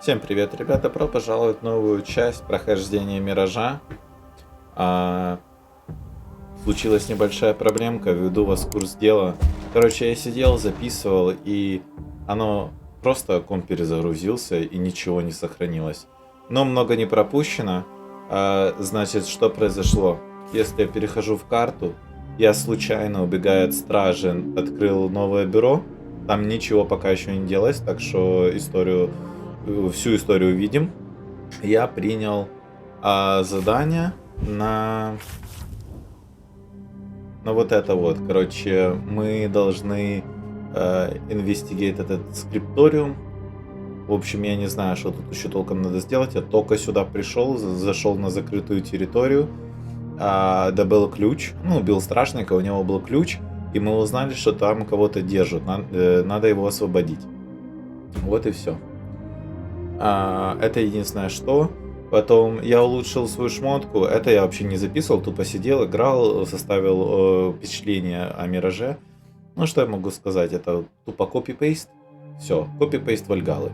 Всем привет, ребята! Добро пожаловать в новую часть прохождения Миража. Случилась небольшая проблемка, введу вас в курс дела. Короче, я сидел, записывал, и оно просто комп перезагрузился, и ничего не сохранилось. Но много не пропущено. Значит, что произошло? Если я перехожу в карту, я случайно, убегая от стражи, открыл новое бюро. Там ничего пока еще не делалось, так что всю историю видим. Я принял задание на вот это вот. Короче, мы должны инвестигейт этот скрипториум. В общем, я не знаю, что тут еще толком надо сделать. Я только сюда пришел, зашел на закрытую территорию, добыл ключ. Ну, убил стражника, у него был ключ. И мы узнали, что там кого-то держат. Надо его освободить. Вот и все. Это единственное что. Потом я улучшил свою шмотку. Это я вообще не записывал, тупо сидел, играл, составил впечатление о Мираже. Ну, что я могу сказать? Это тупо копи-пейст. Все, копи-пейст Вальгалы.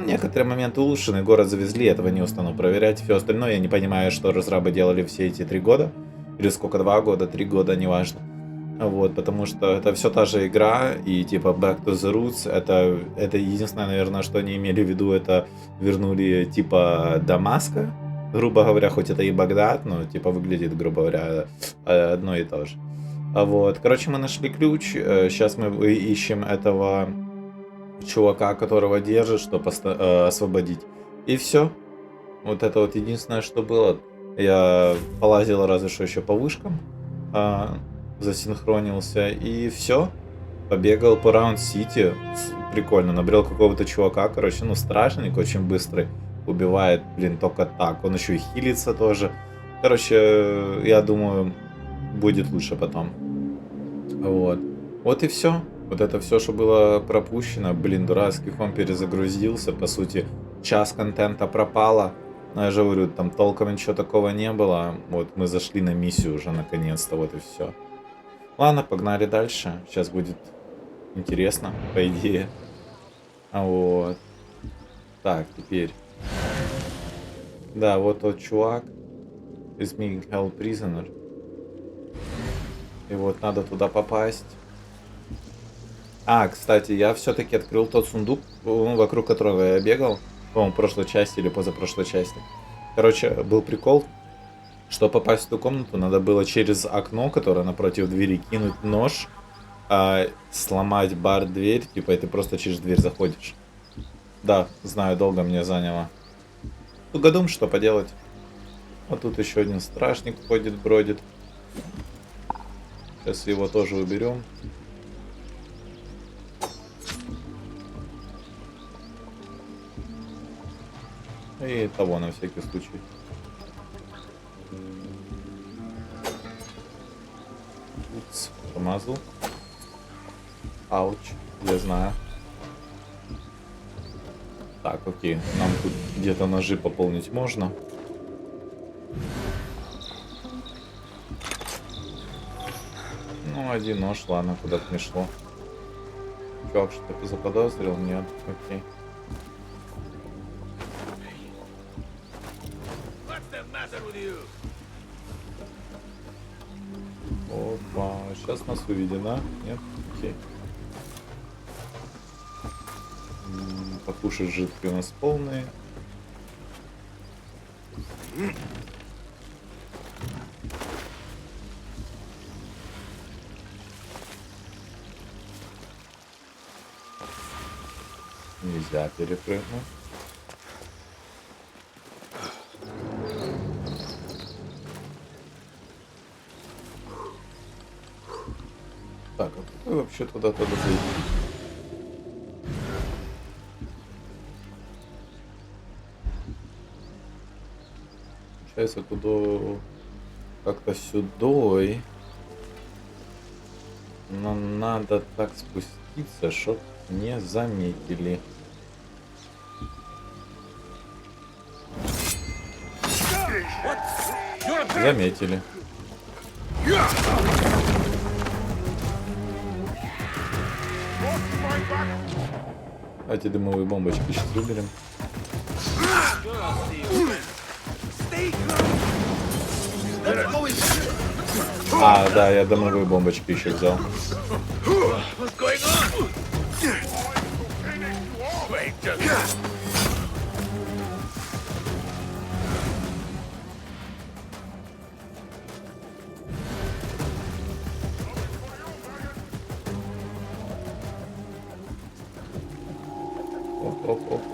Некоторые моменты улучшены, город завезли, этого не устану проверять. Все остальное я не понимаю, что разрабы делали все эти 3 года. Или сколько, 2 года, 3 года, неважно. Вот, потому что это все та же игра, и типа Back to the Roots, это единственное, наверное, что они имели в виду, это вернули типа Дамаска, грубо говоря, хоть это и Багдад, но типа выглядит, грубо говоря, одно и то же. Вот, короче, мы нашли ключ, сейчас мы ищем этого чувака, которого держит, чтобы освободить. И все. Вот это вот единственное, что было. Я полазил разве что еще по вышкам. Засинхронился и все. Побегал по Раунд-Сити. Прикольно. Набрел какого-то чувака. Короче, ну стражник очень быстрый. Убивает, блин, только так. Он еще и хилится тоже. Короче, я думаю, будет лучше потом. Вот. Вот и все. Вот это все, что было пропущено. Блин, дурацкий комп перезагрузился. По сути, час контента пропало. Но я же говорю, там толком ничего такого не было. Вот мы зашли на миссию уже наконец-то. Вот и все. Ладно, погнали дальше. Сейчас будет интересно, по идее. Вот. Так, теперь. Да, вот тот чувак. Is being held prisoner. И вот надо туда попасть. Кстати, я все-таки открыл тот сундук, вокруг которого я бегал. По-моему, в прошлой части или позапрошлой части. Короче, был прикол. Чтобы попасть в ту комнату, надо было через окно, которое напротив двери, кинуть нож, сломать бар-дверь, типа, и ты просто через дверь заходишь. Да, знаю, долго мне заняло. Тугодум, что поделать. Вот тут еще один стражник ходит, бродит. Сейчас его тоже уберем. И того на всякий случай. Упс, промазал. Ауч, я знаю. Так, окей, нам тут где-то ножи пополнить можно. Ну, один нож, ладно, куда-то не шло. Чувак что-то заподозрил? Нет, окей. Опа, сейчас нас увидят, да? Нет? Окей. Покушать жидкие у нас полные. Нельзя перепрыгнуть. Так, а как вообще туда-то зайти? Получается, туда как-то сюда. Но надо так спуститься, чтоб не заметили. Заметили. Эти дымовые бомбочки сейчас выберем. А, да, я дымовые бомбочки еще взял.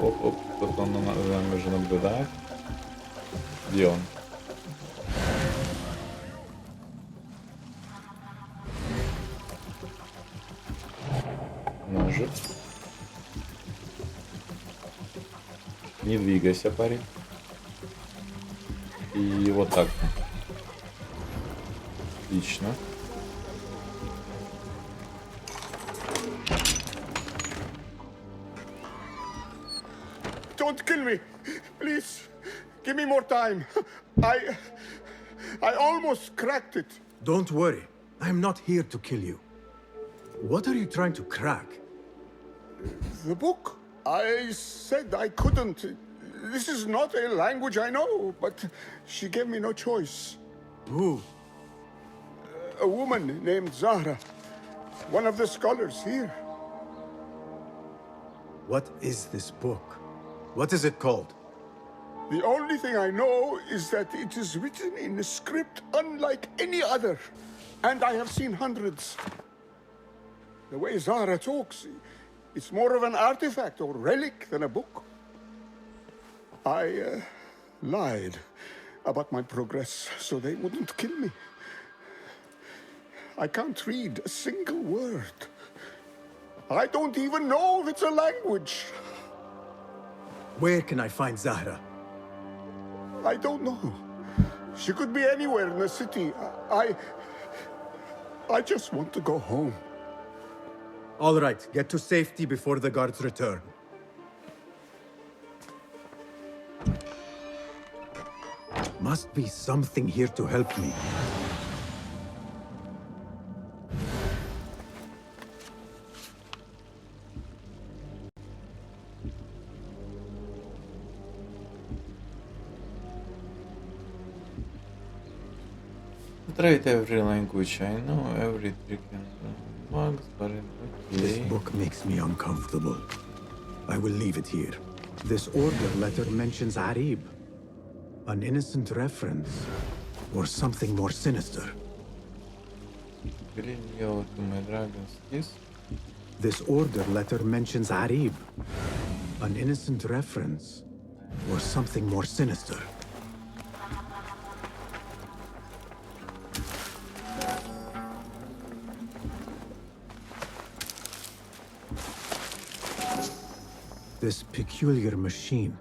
Оп. Тут он за нами уже наблюдает. Где он? Ножик. Не двигайся, парень. И вот так. Отлично. Don't kill me. Please. Give me more time. I almost cracked it. Don't worry. I'm not here to kill you. What are you trying to crack? The book. I said I couldn't. This is not a language I know, but she gave me no choice. Who? A woman named Zahra. One of the scholars here. What is this book? What is it called? The only thing I know is that it is written in a script unlike any other. And I have seen hundreds. The way Zahra talks, it's more of an artifact or relic than a book. I lied about my progress so they wouldn't kill me. I can't read a single word. I don't even know if it's a language. Where can I find Zahra? I don't know. She could be anywhere in the city. I just want to go home. All right, get to safety before the guards return. Must be something here to help me. Trade every language I know, every trick and bugs, but This book makes me uncomfortable. I will leave it here. This order letter mentions Arib. An innocent reference. Or something more sinister. This order letter mentions Arib. An innocent reference. Or something more sinister. This peculiar machine.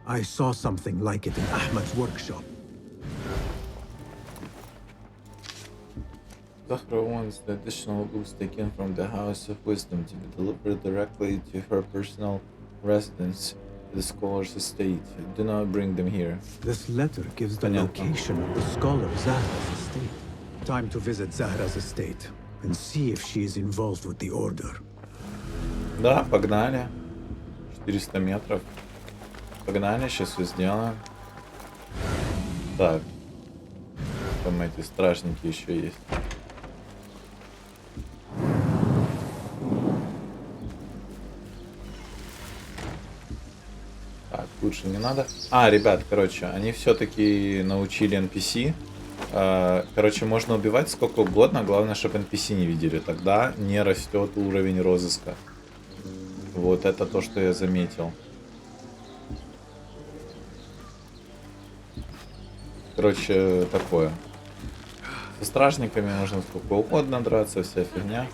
I saw something like it in Ahmed's workshop. Zahra wants the additional books taken from the House of Wisdom to be delivered directly to her personal residence, the scholar's estate. Do not bring them here. This letter gives the location of the scholar Zahra's estate. Time to visit Zahra's estate and see if she is involved with the order. Да, погнали. 400 метров. Погнали, сейчас все сделаем. Так. Там эти стражники еще есть. Так, лучше не надо. А, ребят, короче, они все-таки научили NPC. Короче, можно убивать сколько угодно, главное, чтобы NPC не видели. Тогда не растет уровень розыска. Вот это то, что я заметил. Короче, такое. Со стражниками можно сколько угодно драться, вся фигня.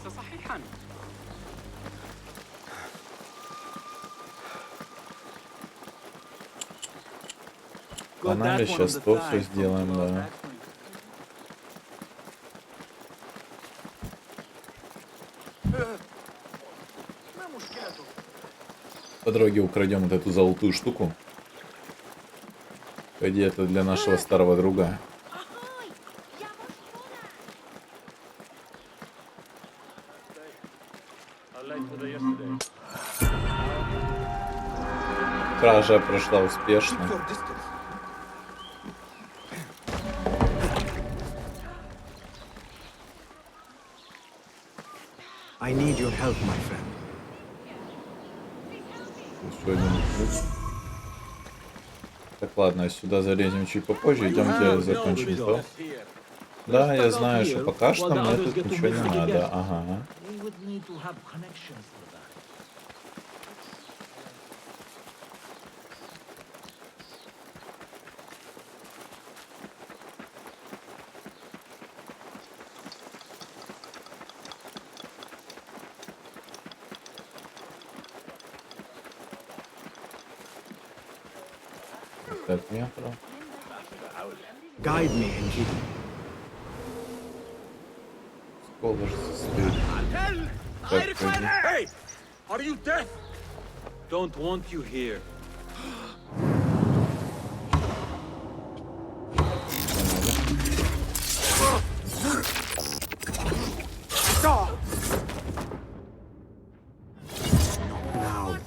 Канале сейчас то все сделаем, да. По дороге украдем вот эту золотую штуку. Пойди, это для нашего старого друга. Кража прошла успешно. Keep your distance. I need your help, my friend. Еще один ключ. Так, ладно, сюда залезем чуть попозже. Идемте закончим то. Да, я знаю, что пока что мне тут ничего не надо. Ага. Метров. Guide me, Enkidu. Сколы же состоит. Hey! Are you deaf? Don't want you here. Now,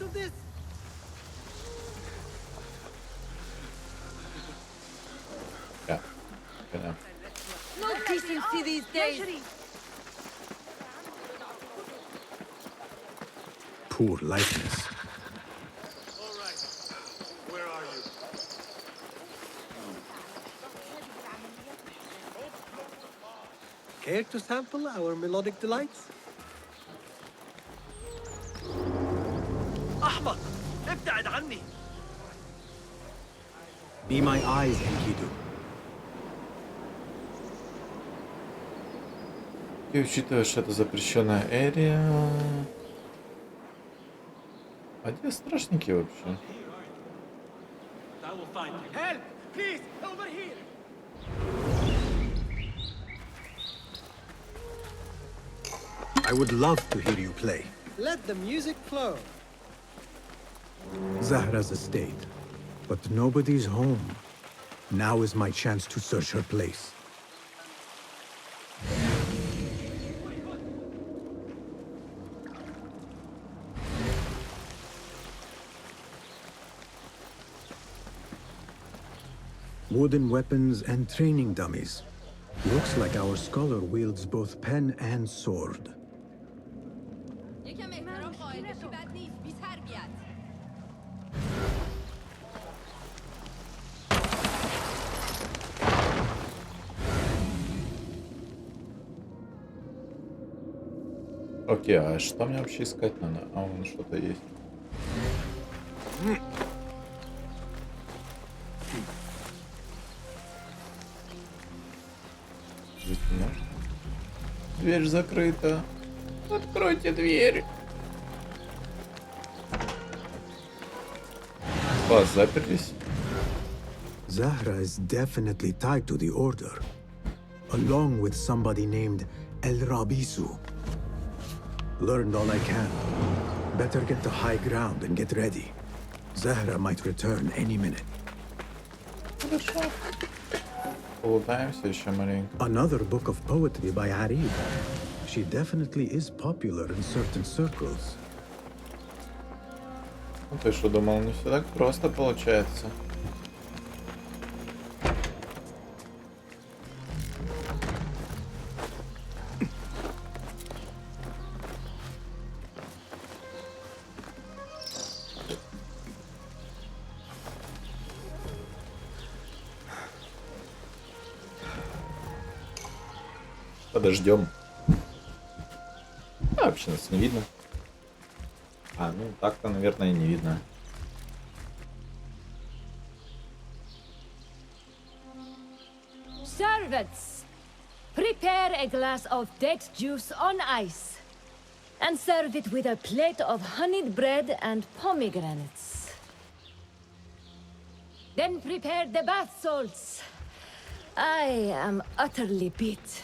Да. Понятно. No decency these days. poor likeness. All right. Where are you? Care to sample our melodic delights? أحمق! ابتعد عني! Be my eyes, Enkidu. И учитывая, что это запрещенная эрия... А где страшники вообще? I will find you. Help! Please! Over here! I would love to hear you play. Let the music flow. Zahra's estate, but nobody's home. Now is my chance to search her place. Wooden weapons and training dummies. Looks like our scholar wields both pen and sword. یکم احترام قائل بشی بد نیست بی تربیت. Окей, а что мне вообще искать надо? А, вон что-то есть. Здесь не можно? Дверь закрыта. Откройте дверь. Вас заперлись? Zahra is definitely tied to the Order, along with somebody named El Rabisu. Learned all I can. Better get to high ground and get ready. Zahra might return any minute. Хорошо. Полутаемся еще маленько. Another book of poetry by Arib. She definitely is popular in certain circles. Ну ты что, думал, не все так просто получается? Подождем. А, вообще нас не видно. А, ну так-то, наверное, не видно. Servants, prepare a glass of date juice on ice and serve it with a plate of honeyed bread and pomegranates. Then prepare the bath salts. I am utterly beat.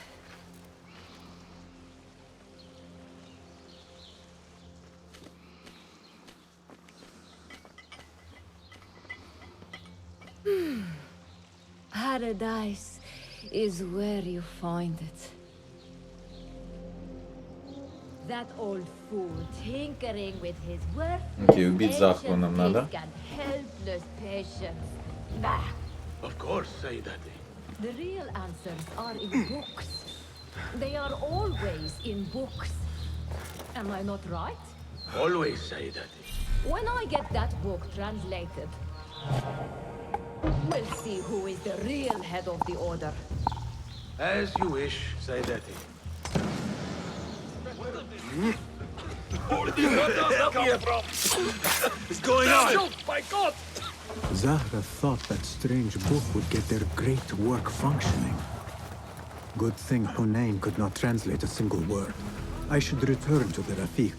Paradise is where you find it. The that old fool tinkering with his Окей, worthless убить Захву нам ancient надо. disc and helpless patience. Bah! Of course, say daddy. The real answers are in books. They are always in books. Am I not right? Always say daddy. When I get that book translated, we'll see who is the real head of the order. As you wish, say daddy. What's going on? My God! Zahra thought that strange book would get their great work functioning. Good thing Hunain could not translate a single word. I should return to the Rafiq.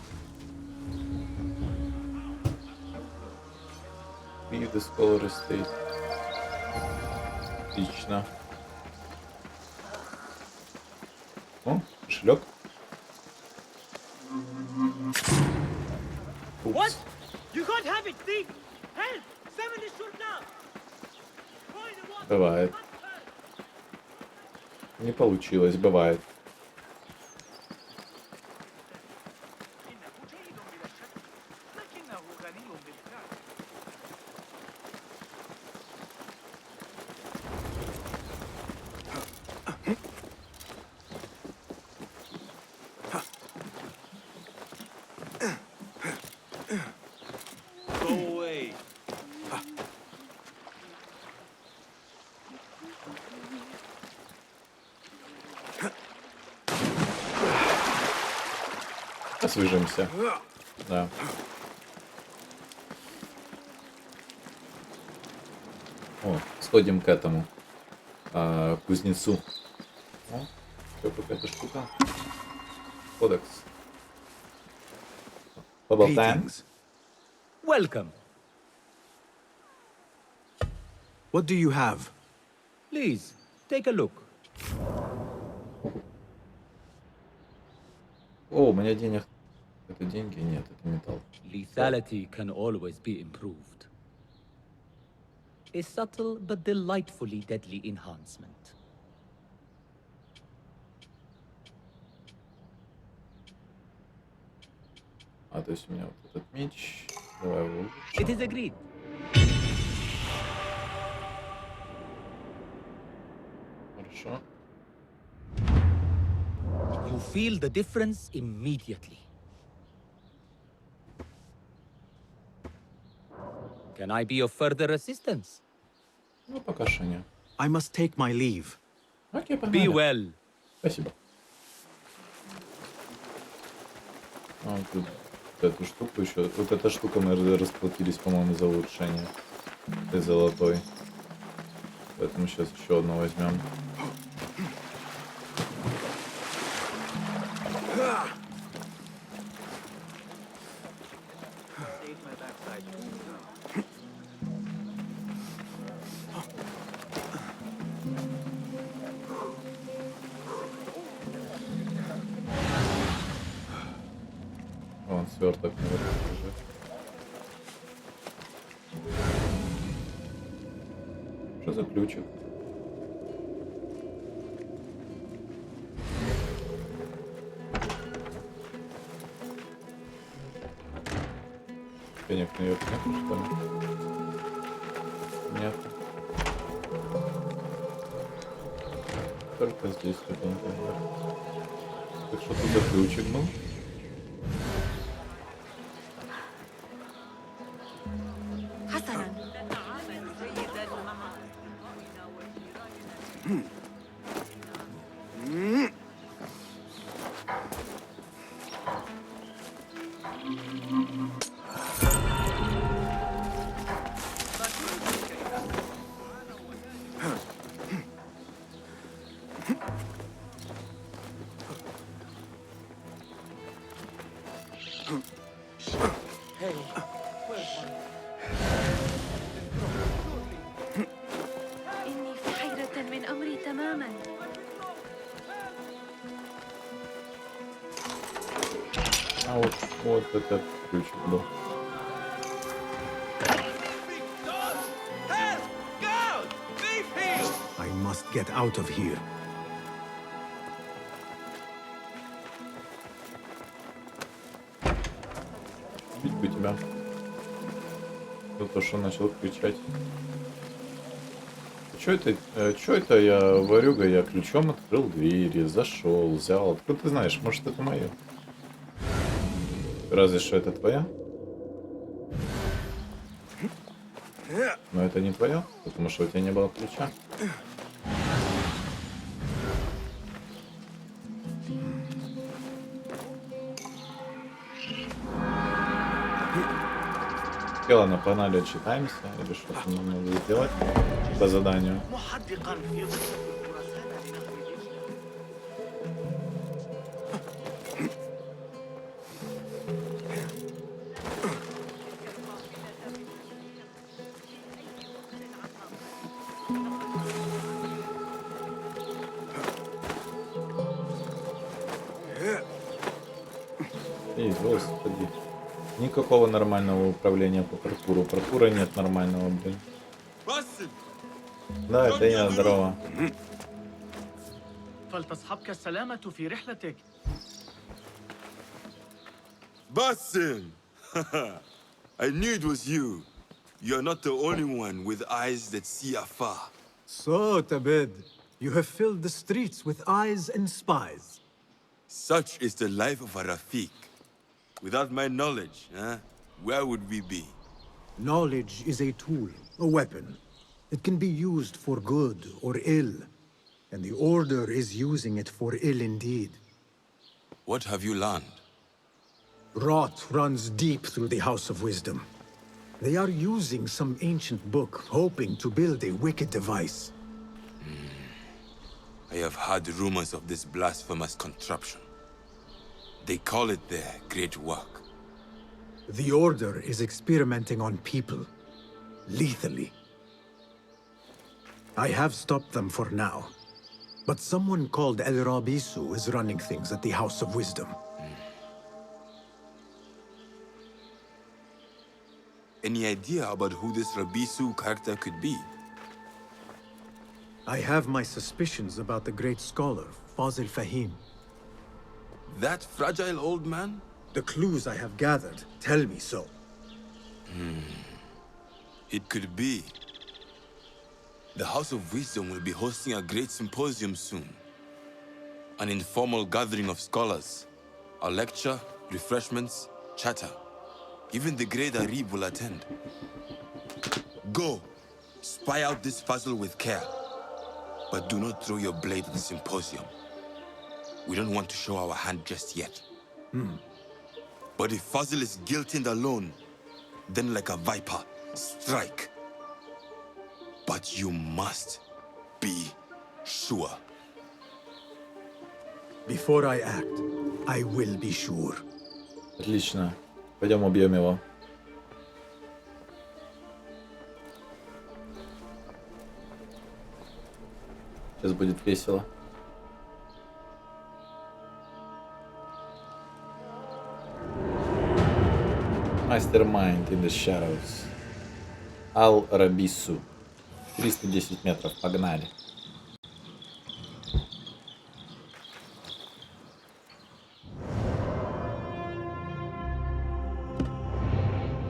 Leave the scholar estate. Отлично. О, кошелек. What? You can't have it, thief! Help! 7 is short now! Бывает. Не получилось, бывает. Go away! Освежимся. Да. О, сходим к этому. Кузнецу. О, что какая-то штука. Кодекс. Поболтаем. Greetings. Welcome. What do you have? Please, take a look. О, у меня денег. Это деньги? Нет, это металл. Lethality can always be improved. A subtle but delightfully deadly enhancement. То есть у меня вот этот меч. Давай его. It is agreed. Хорошо. You feel the difference immediately. Can I be of further assistance? Ну, пока что нет. I must take my leave. Окей, погнали. Be well. Спасибо. Тут эту штуку еще. Вот эта штука мы расплатились, по-моему, за улучшение. Ты золотой. Поэтому сейчас еще одну возьмем. Вон сверток наверху лежит. Что за ключик? Денег наверх нет, что ли? Нет. Только здесь деньги наверх. Так что тут за ключик был? إني في حيرة من أمري تماماً. А вот этот ключик был. I must get out of here. Бить бы тебя. За то, что начал кричать. Чё это я, ворюга, я ключом открыл двери, зашел, взял. Откуда ты знаешь? Может, это мое? Разве что это твоя? Но это не твоя, потому что у тебя не было ключа. Ладно, погнали, отчитаемся, или что-то нам надо сделать по заданию. Эй, господи. Никакого нормального управления по паркуру. Паркура нет нормального, блин. Да, это я, здорово. فلتصحبك السلامة في رحلتك. Basim! I knew it was you. You're not the only one with eyes that see afar. So, Tabed, you have filled the streets with eyes and spies. Such is the life of a Rafiq. Without my knowledge, where would we be? Knowledge is a tool, a weapon. It can be used for good or ill. And the Order is using it for ill indeed. What have you learned? Rot runs deep through the House of Wisdom. They are using some ancient book, hoping to build a wicked device. I have heard rumors of this blasphemous contraption. They call it their great work. The Order is experimenting on people, lethally. I have stopped them for now. But someone called El Rabisu is running things at the House of Wisdom. Any idea about who this Rabisu character could be? I have my suspicions about the great scholar, Fazil Fahim. That fragile old man? The clues I have gathered tell me so. It could be. The House of Wisdom will be hosting a great symposium soon. An informal gathering of scholars. A lecture, refreshments, chatter. Even the great Arib will attend. Go, spy out this puzzle with care. But do not throw your blade at the symposium. We don't want to show our hand just yet. But if Fazil is guilty and alone, then like a viper, strike. But you must be sure. Before I act, I will be sure. Отлично. Пойдем убьем его. Сейчас будет весело. Mastermind in the Shadows. Ал-Рабису. 310 метров. Погнали.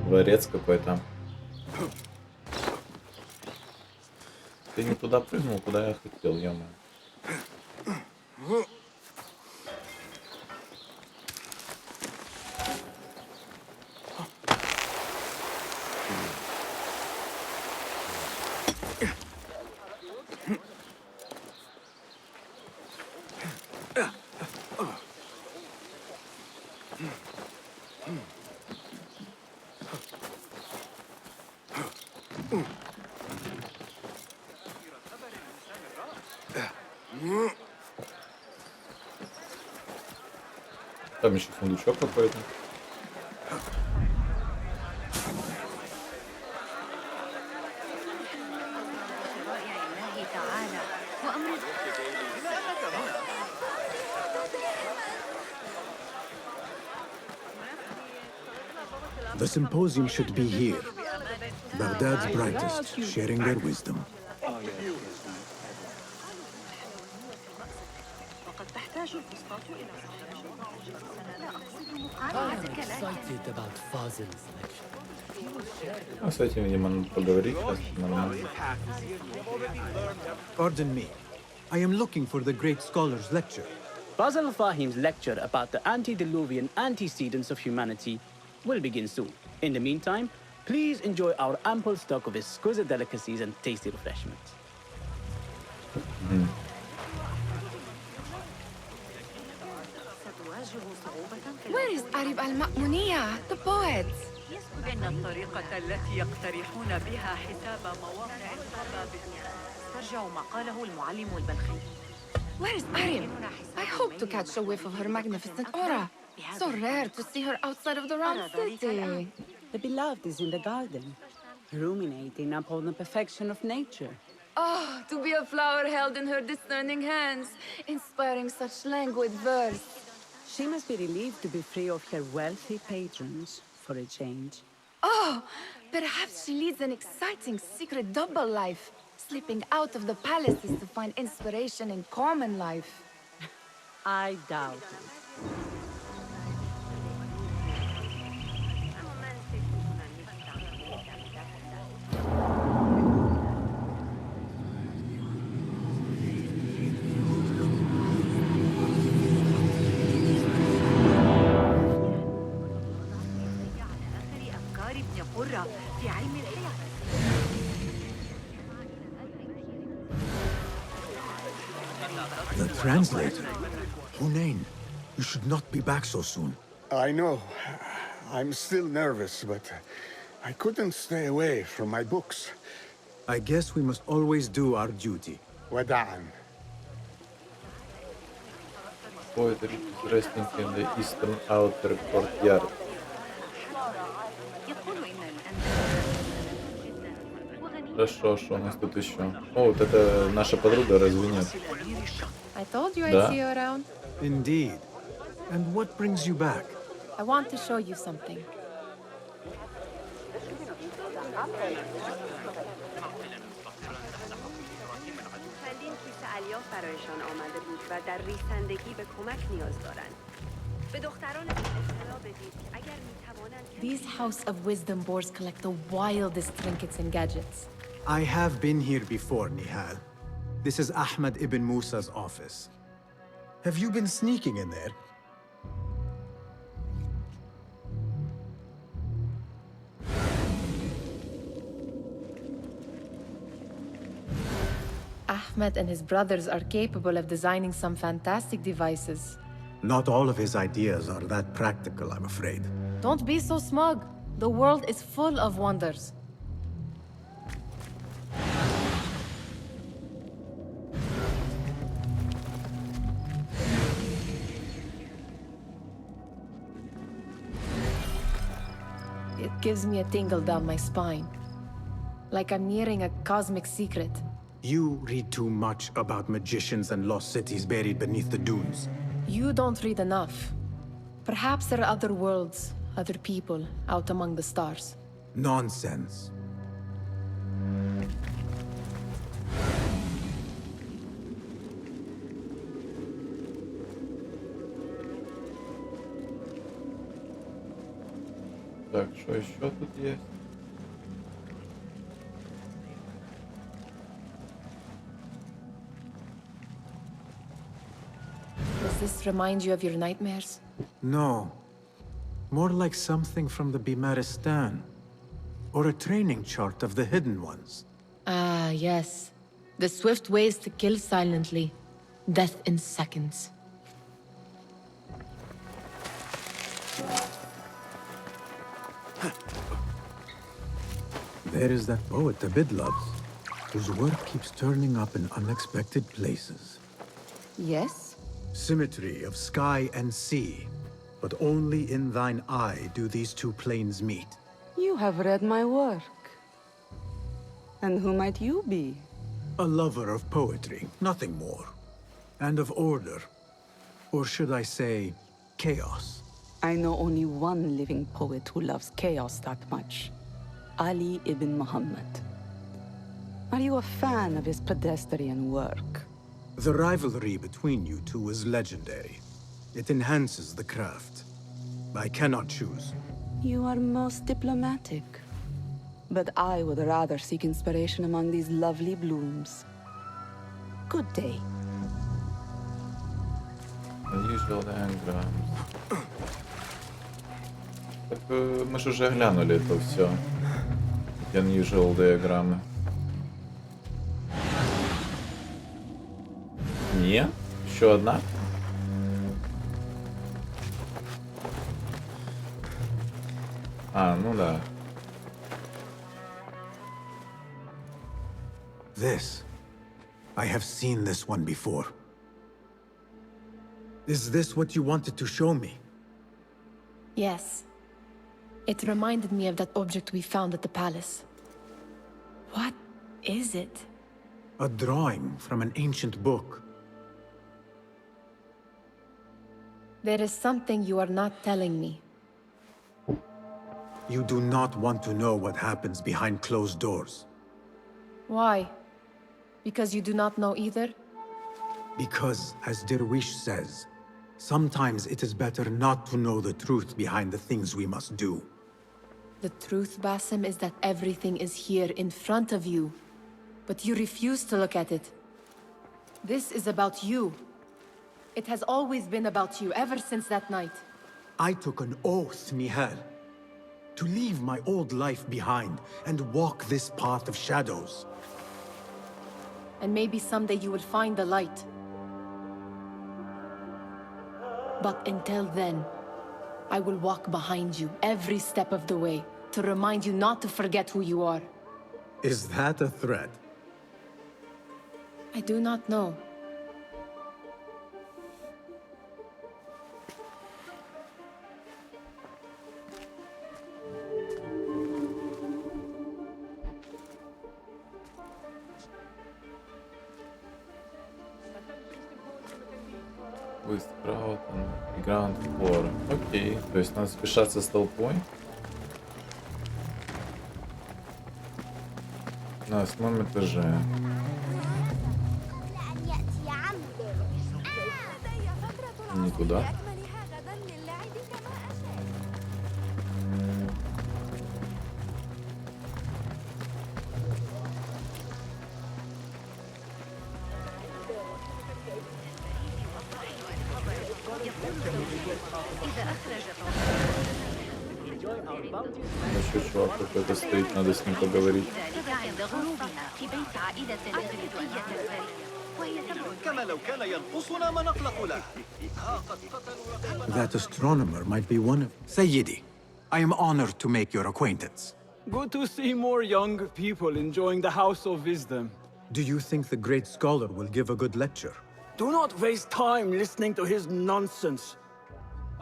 Дворец какой-то. Ты не туда прыгнул, куда я хотел, ё-моё. Там еще сундучок какой-то. The symposium should be here. Baghdad's brightest, sharing their wisdom. excited about Fazil's lecture. Ну, с этим, видимо, надо поговорить. Нормально. Pardon me. I am looking for the great scholar's lecture. Basil Fahim's lecture about the antediluvian antecedents of humanity will begin soon. In the meantime, please enjoy our ample stock of exquisite delicacies and tasty refreshments. Where is Arib al-Ma'muniya, the poet? إن الطريقة التي يقترحون بها حساب مواقع الضرب ترجع ما قاله المعلم البلخي. Where is Arib? I hope to catch a whiff of her magnificent aura. So rare to see her outside of the round city. The beloved is in the garden, ruminating upon the perfection of nature. Oh, to be a flower held in her discerning hands, inspiring such languid verse. She must be relieved to be free of her wealthy patrons for a change. Oh, perhaps she leads an exciting secret double life, slipping out of the palaces to find inspiration in common life. I doubt it. The translator? Hunain, you should not be back so soon. I know. I'm still nervous, but I couldn't stay away from my books. I guess we must always do our duty. Wada'an. Poetry is resting in the eastern outer courtyard. Хорошо, что у нас тут еще? О, вот это наша подруга, разве нет? I told you I'd Да. see you around. Indeed. And what brings you back? I want to show you something. These House of Wisdom boars collect the wildest trinkets and gadgets. I have been here before, Nihal. This is Ahmed ibn Musa's office. Have you been sneaking in there? Ahmed and his brothers are capable of designing some fantastic devices. Not all of his ideas are that practical, I'm afraid. Don't be so smug. The world is full of wonders. It gives me a tingle down my spine. Like I'm nearing a cosmic secret. You read too much about magicians and lost cities buried beneath the dunes. You don't read enough. Perhaps there are other worlds, other people, out among the stars. Nonsense. Так, что еще тут есть? Does this remind you of your nightmares? No. More like something from the Bimaristan. Or a training chart of the Hidden Ones. Ah, yes. The swift ways to kill silently. Death in seconds. There is that poet Abid loves, whose work keeps turning up in unexpected places. Yes? Symmetry of sky and sea, but only in thine eye do these two planes meet. You have read my work. And who might you be? A lover of poetry, nothing more. And of order. Or should I say, chaos. I know only one living poet who loves chaos that much. Ali ibn Muhammad. Are you a fan of his pedestrian work? The rivalry between you two is legendary. It enhances the craft. I cannot choose. You are most diplomatic. But I would rather seek inspiration among these lovely blooms. Good day. Unusual diagrams. Так мы же уже глянули это все. Unusual диаграммы. Нет? Еще одна? А, ну да. This. I have seen this one before. Is this what you wanted to show me? Yes. It reminded me of that object we found at the palace. What is it? A drawing from an ancient book. There is something you are not telling me. You do not want to know what happens behind closed doors. Why? Because you do not know either? Because, as Derwish says, sometimes it is better not to know the truth behind the things we must do. The truth, Basim, is that everything is here in front of you. But you refuse to look at it. This is about you. It has always been about you, ever since that night. I took an oath, Nihal, to leave my old life behind and walk this path of shadows. And maybe someday you will find the light. But until then, I will walk behind you every step of the way to remind you not to forget who you are. Is that a threat? I do not know. Выстрел, гранд флор. Окей, то есть надо спешаться с толпой. На 8 этаже. Не туда. Еще чувак какой-то стоит, надо с ним поговорить. That astronomer might be one of... Sayyidi, I am honored to make your acquaintance. Good to see more young people enjoying the House of Wisdom. Do you think the great scholar will give a good lecture? Do not waste time listening to his nonsense.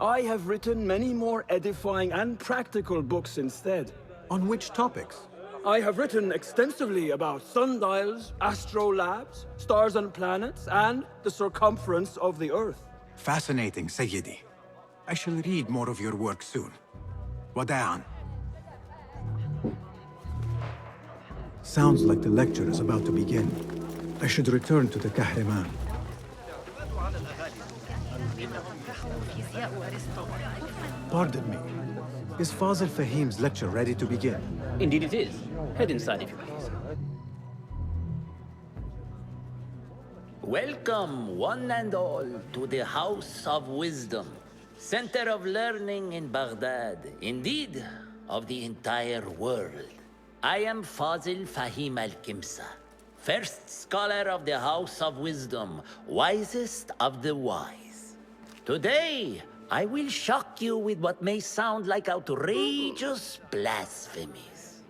I have written many more edifying and practical books instead. On which topics? I have written extensively about sundials, astrolabes, stars and planets, and the circumference of the Earth. Fascinating, Sayyidi. I shall read more of your work soon. Wada'an. Sounds like the lecture is about to begin. I should return to the Kahraman. Pardon me. Is Fazil Fahim's lecture ready to begin? Indeed it is. Head inside if you please. Welcome, one and all, to the House of Wisdom, center of learning in Baghdad, indeed, of the entire world. I am Fazil Fahim al-Kimsa, first scholar of the House of Wisdom, wisest of the wise. Today, I will shock you with what may sound like outrageous blasphemies.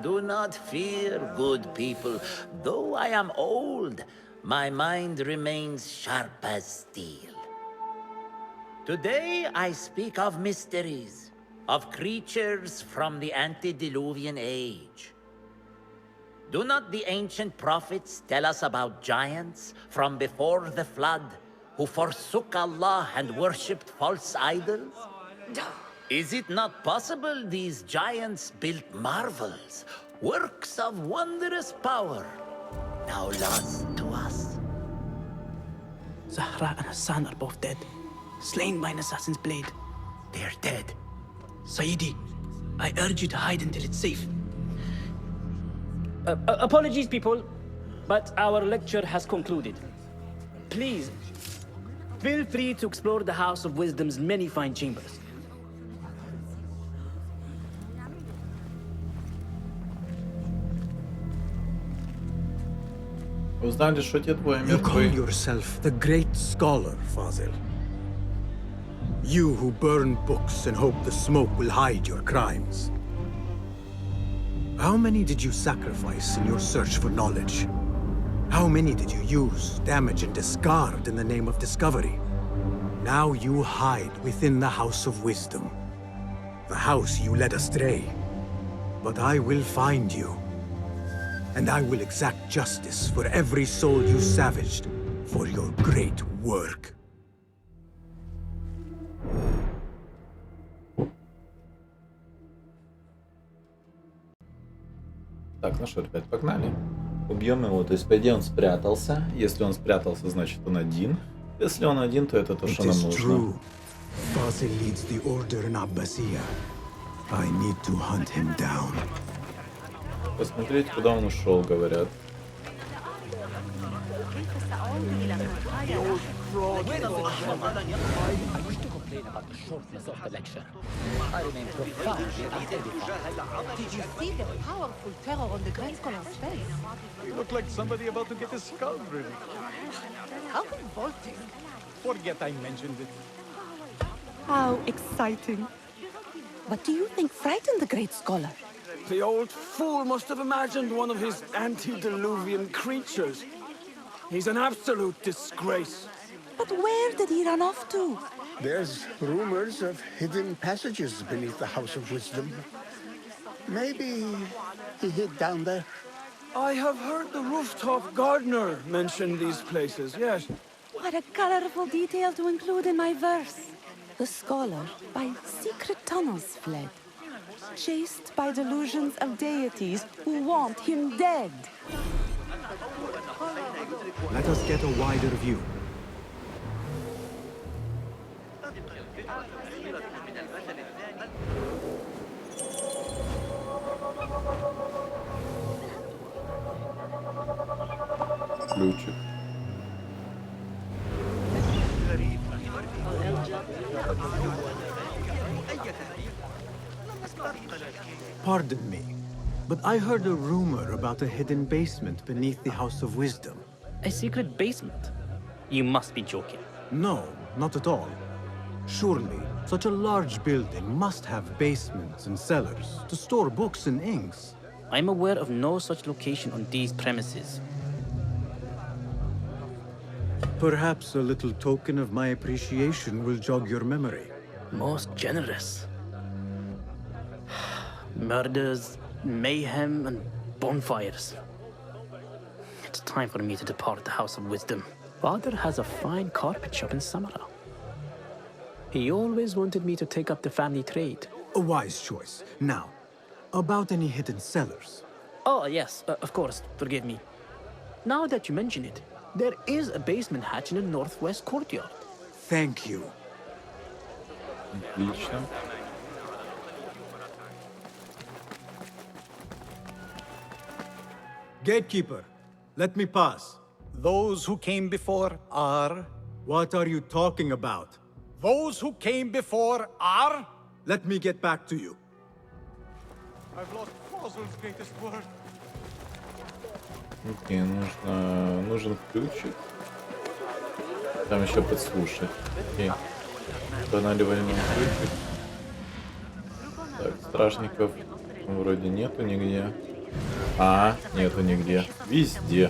Do not fear, good people. Though I am old, my mind remains sharp as steel. Today I speak of mysteries, of creatures from the antediluvian age. Do not the ancient prophets tell us about giants from before the flood who forsook Allah and worshipped false idols? Is it not possible these giants built marvels, works of wondrous power, now lost to us? Zahra and Hassan are both dead. slain by an assassin's blade. They are dead. Saidi, I urge you to hide until it's safe. Apologies, people, but our lecture has concluded. Please, feel free to explore the House of Wisdom's many fine chambers. Узнали, что те двое You call мертвы. yourself the great scholar, Fazil. You who burn books and hope the smoke will hide your crimes. How many did you sacrifice in your search for knowledge? How many did you use, damage, and discard in the name of discovery? Now you hide within the House of Wisdom. The house you led astray. But I will find you. And I will exact justice for every soul you savaged for your great work. Так, ну что, ребят, погнали. Убьем его, то есть, по идее, он спрятался. Если он спрятался, значит, он один. Если он один, то это то, что нам нужно. Fazil leads the order in Abbasiyya. I need to hunt him down. Посмотреть, куда он ушел, говорят. I wish to complain about the shortness of the lecture. I remain profoundly unedified. Did you see the powerful terror on the Great Scholar's face? You look like somebody about to get his skull driven. How revolting. Forget I mentioned it. How exciting. What do you think frightened the great scholar? The old fool must have imagined one of his antediluvian creatures. He's an absolute disgrace. But where did he run off to? There's rumors of hidden passages beneath the House of Wisdom. Maybe he hid down there. I have heard the rooftop gardener mention these places, yes. What a colorful detail to include in my verse. The scholar by secret tunnels fled, chased by delusions of deities who want him dead. Let us get a wider view. Ключик. Pardon me, but I heard a rumor about a hidden basement beneath the House of Wisdom. A secret basement? You must be joking. No, not at all. Surely, such a large building must have basements and cellars to store books and inks. I'm aware of no such location on these premises. Perhaps a little token of my appreciation will jog your memory. Most generous. Murders, mayhem, and bonfires. It's time for me to depart the House of Wisdom. Father has a fine carpet shop in Samara. He always wanted me to take up the family trade. A wise choice. Now, about any hidden cellars. Oh, yes, of course, forgive me. Now that you mention it, there is a basement hatch in the northwest courtyard. Thank you. Отлично. Gatekeeper, let me pass. Those who came before are... What are you talking about? Those who came before are... Let me get back to you. I've lost Fazil's greatest word. Окей, нужен ключик. Там еще подслушать. Окей. Баналивали нам ключик. Так, стражников вроде нету нигде. Нету нигде. Везде.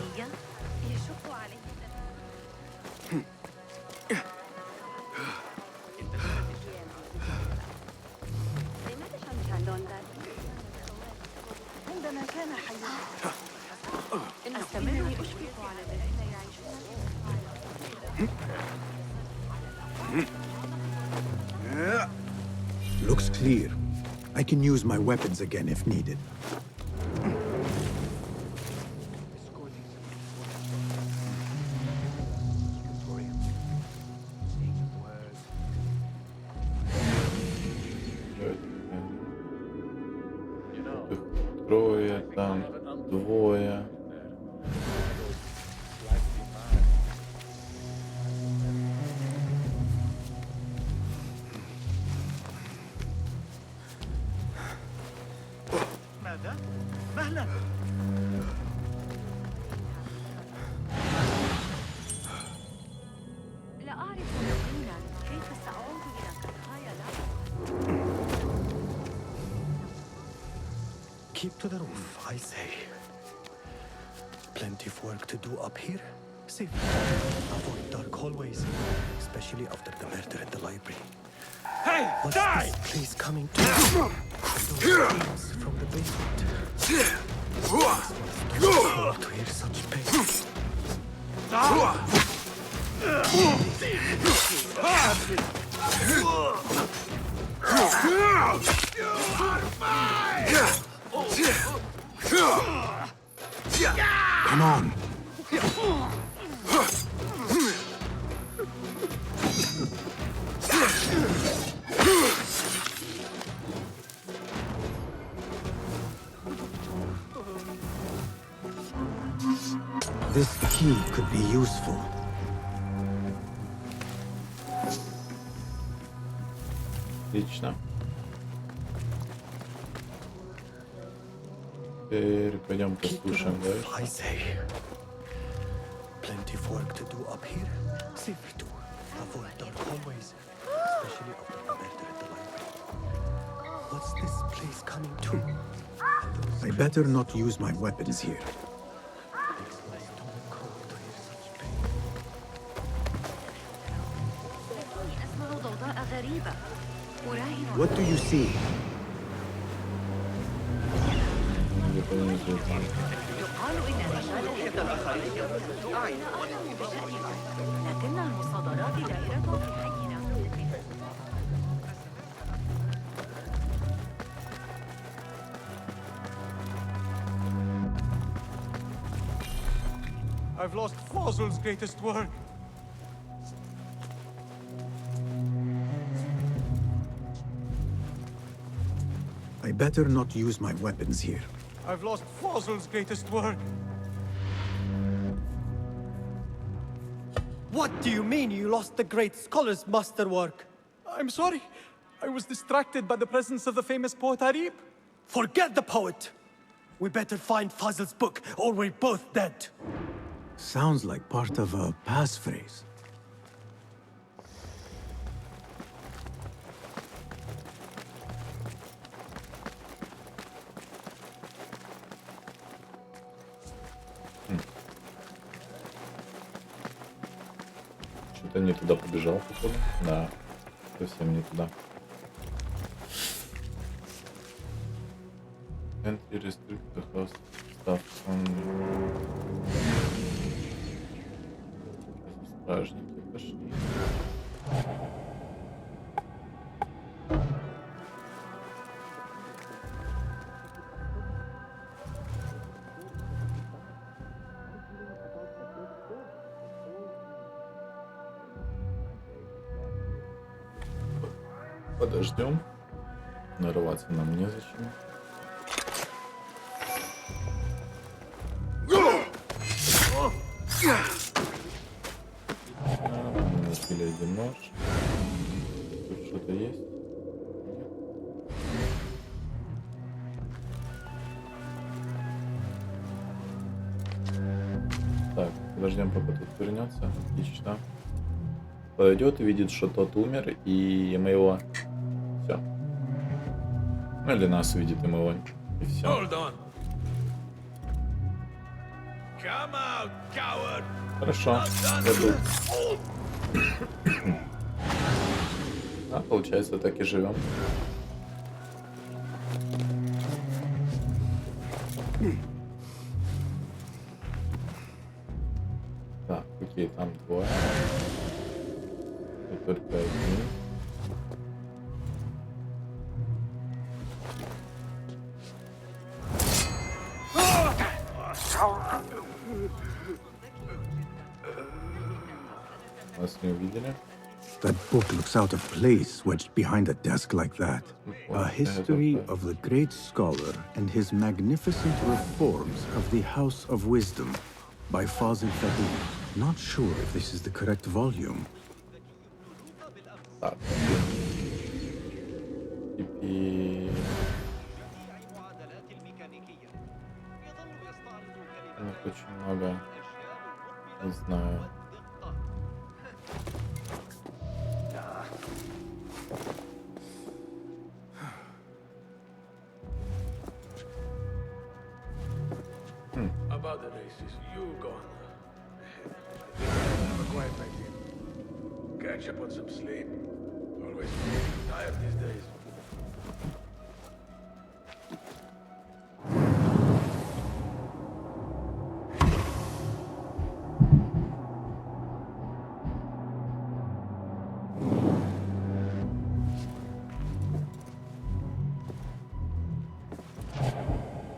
Looks clear. I can use my weapons again if needed. Там двое. ماذا؟ مهلا. لا أعرف يقينا كيف سأعود إلى قضايا Keep to the roof, I say. Plenty of work to do up here. Safe. Avoid dark hallways, especially after the murder in the library. Hey, What's die! this place coming to? Those screams from the basement. To hear such pain. Come on. This key could be useful. Отлично. Теперь пойдем послушаем дальше. I say. Plenty of work to do up here. Safe to avoid dark hallways, especially after the murder at the library. What's this place coming to? I better not use my weapons here. أسمع ضوضاء غريبة. أراهن. What do you see? يقال إن لكن المصادرات دائرة في حينا. I've lost Fossil's greatest work. I better not use my weapons here. I've lost Fossil's greatest work. What do you mean you lost the great scholar's masterwork? I'm sorry. I was distracted by the presence of the famous poet Arib. Forget the poet! We better find Fazil's book, or we're both dead. Sounds like part of a passphrase. Что-то не туда побежал, походу. Да, совсем не туда. Entry restrict the host stuff on... Стражники пошли. Подождем. Нарываться нам незачем. Разбили один нож. Тут что-то есть? Так, подождем, пока тут вернется. Отлично. Подойдет, видит, что тот умер, и мы его... Все. Ну или нас видит, и мы его... И все. Хорошо. Иду. А, получается, так и живем. Так, окей, там двое. Тут только один. Нас не увидели. That book looks out of place wedged behind a desk like that. A history of the great scholar and his magnificent reforms of the House of Wisdom by Fazil Fahim. Not sure if this is the correct volume. Очень много. Не знаю. About the races, you go on. Have a quiet night here. Catch up on some sleep. Always tired these days.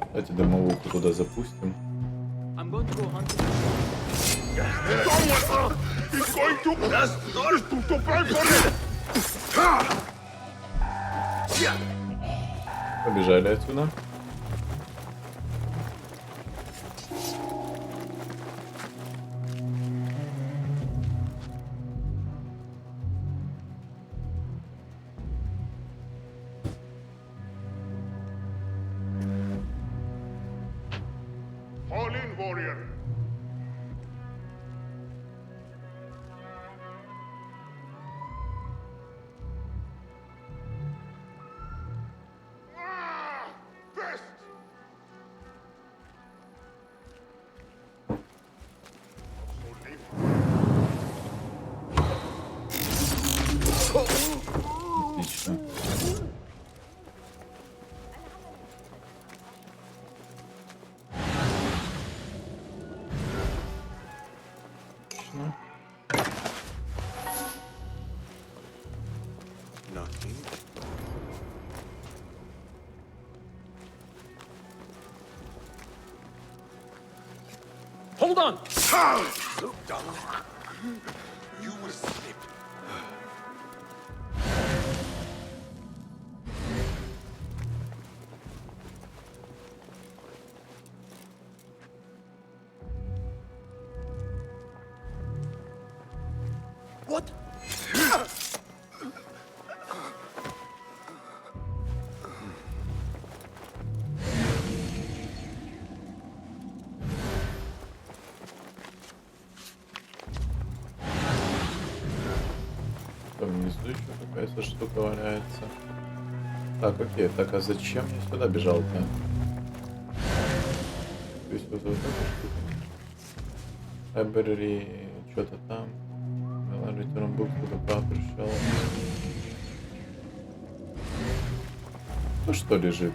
Давайте домовуху туда запустим. I'm going to go hunting. He's going to apply for it! Побежали отсюда. Fall in, warrior! Best! Отлично. Nothing. Hold on! Look down. You will slip. What? Там внизу еще какая-то штука валяется. Так, окей. Так, а зачем я сюда бежал-то? То есть вот эта штука. Library, что-то там. Return book to the proper shelf. Ну что лежит?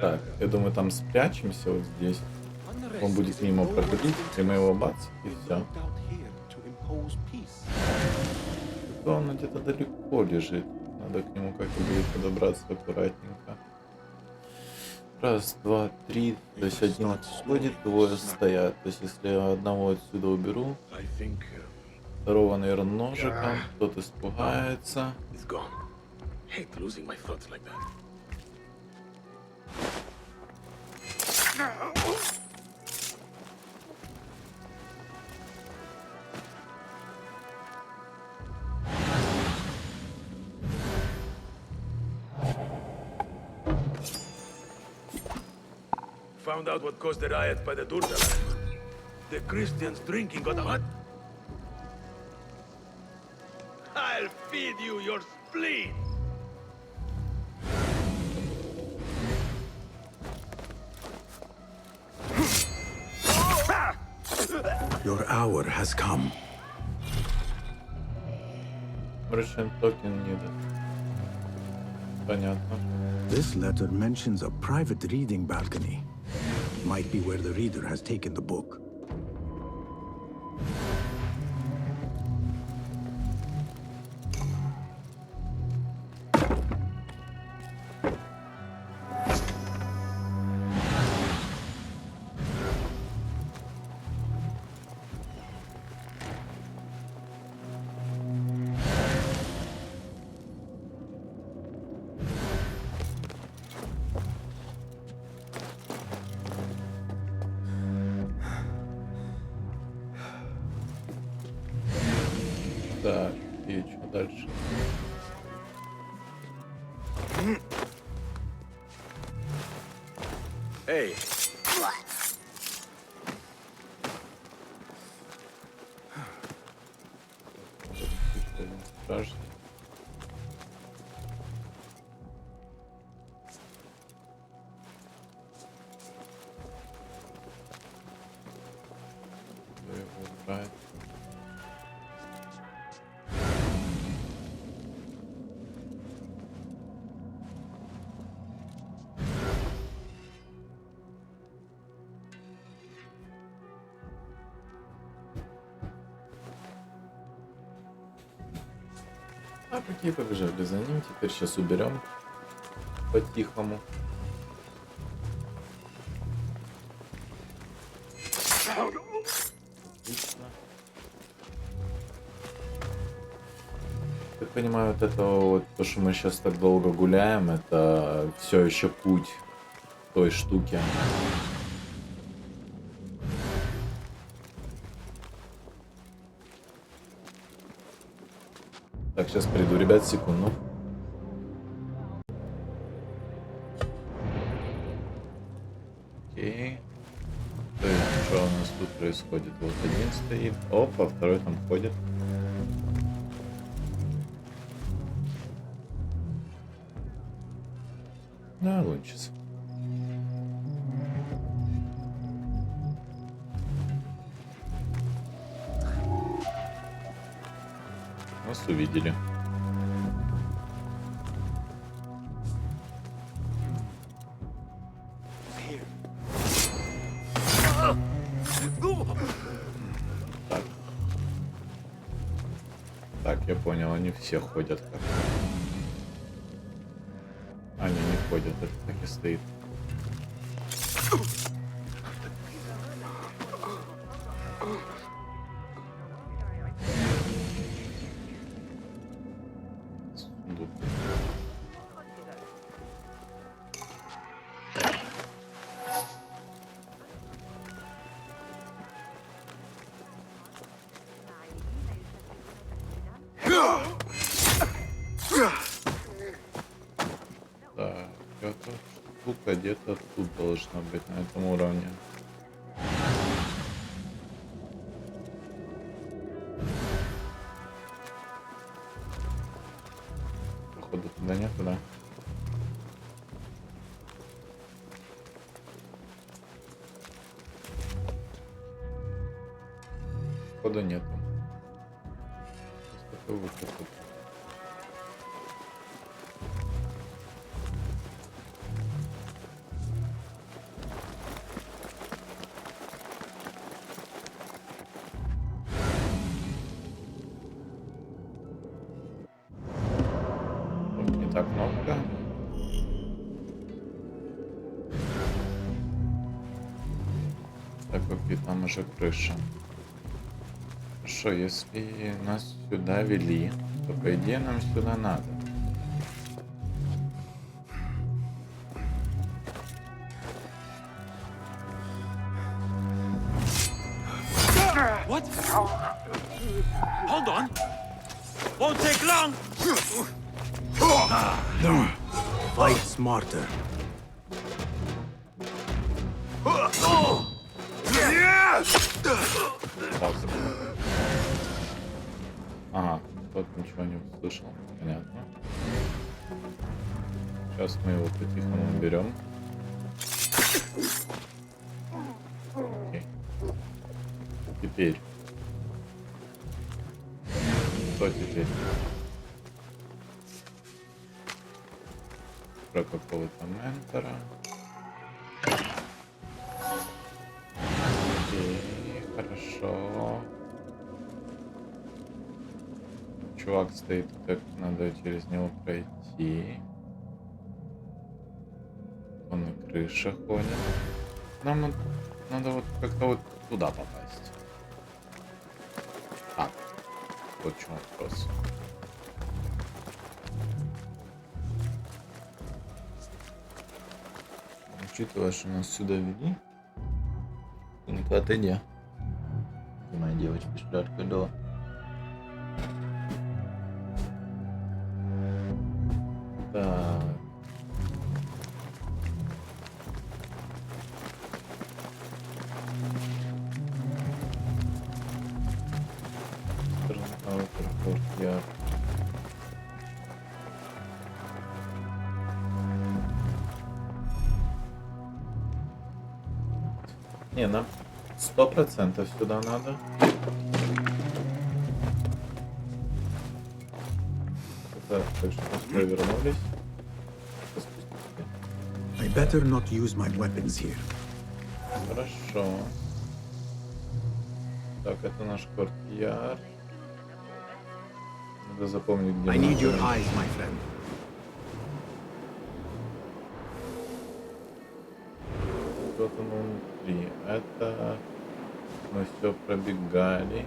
Так, я думаю, там спрячемся вот здесь. Он будет мимо проходить, и мы его бац, и все. Он где-то далеко лежит. Надо к нему как-то будет подобраться аккуратненько. Раз, два, три. То есть один отходит, двое стоят. То есть если я одного отсюда уберу, второго, наверное, ножиком, кто-то испугается. Found out what caused the riot by the Durtala. The Christians drinking got a hut. I'll feed you your spleen. Your hour has come. Merchant token needed. Понятно. This letter mentions a private reading balcony. might be where the reader has taken the book. Так, и что дальше? Эй! Страшно. Убрать. А какие побежали за ним, теперь сейчас уберем по-тихому. Отлично. Так понимаю, вот это вот, то, что мы сейчас так долго гуляем, это все еще путь к той штуке. Так, сейчас приду, ребят, секунду. Окей. То есть, что у нас тут происходит? Вот один стоит. Опа, второй там ходит. Да, лучше. Нас увидели. Так. Так, я понял, они все ходят как. Они не ходят, это так и стоит. Сундук. Так, эта штука где-то тут должна быть, на этом уровне. Походу туда нет, да? Походу нету. Такой выход тут. Кнопка. Так, окей, там уже крыша. Хорошо, если нас сюда вели, то по идее нам сюда надо. What? Hold on. Won't take long. No. Fight smarter. Ага, тот ничего не услышал. Понятно. Сейчас мы его по-тихому берем. Окей. Теперь. Что теперь? Про какого-то ментора. Хорошо. Чувак стоит, так надо через него пройти. Он на крыше ходит. Нам надо вот как-то вот туда попасть. Так, вот в чем вопрос. Учитывая, что нас сюда вели, ну-ка отойди. И моя девочка шляпка дала. Так. Я. Не, нам 100% сюда надо. Так, так что мы вернулись. I better not use my weapons here. Хорошо. Так, это наш квартир. Надо запомнить, где I need your eyes, my friend. Вот он внутри. Это мы все пробегали.